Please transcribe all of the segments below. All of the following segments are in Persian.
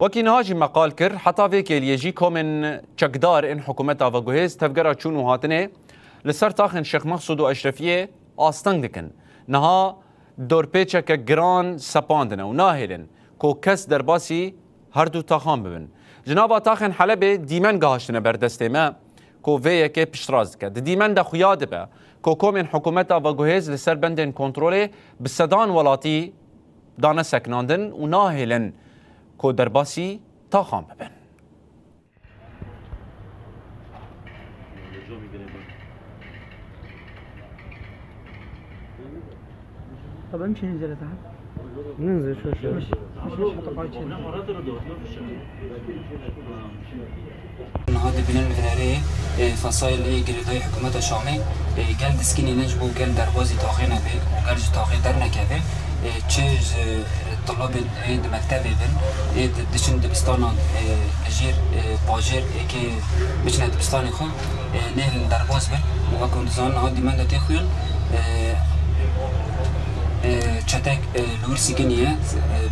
وكي نهاجي مقال كر حتى فيك يجيكو من چکدار ان حكومتا و جهيز تفجرا چون وهاتنه لسر تاخن شيخ مقصود و اشرفيه آستنگ دکن نها دور پیچه که گران سپاندنه و ناهیلن کو کس در باسی هر دو تاخان ببن جنابا تاخن حلبه دیمن گهاشتنه بردسته ما کو ویه که پشتراز که دیمن دا خویاده به کو کومن حکومتا و جهیز لسر بندن کنتروله بسدان ولاتی دانه سکناندن و ناهیلن کو در باسی تاخان ببن طب امشي ننزل تحت ننزل شوي مش حط قاعد هذا بناء الإدارية فصائل جريدة حكومة الشامي قال دسكني نجبو قال دربازي تاخينا به وقال تاخي درنا كذا تشيز طلاب مكتبي بن دشن دبستانا أجير باجر كي بيشنا دبستاني خو نه درباز بن وكون زان هذا من تأخيل چتک لورسی کنیه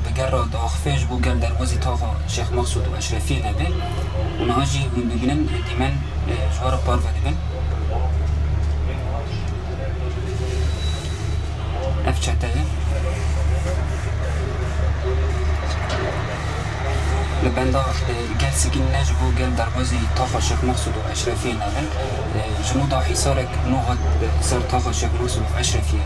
بگرد آخفش بو گل دروازی تاقا شیخ مقصود و اشرفی نبه اونها جی ببینن دیمن جوار پار و دیمن اف چتک لبندا گل سکین نج بو گل دروازی تاقا شیخ مقصود و اشرفی نبه جنودا حسارک نوها سر تاقا شیخ مقصود و اشرفی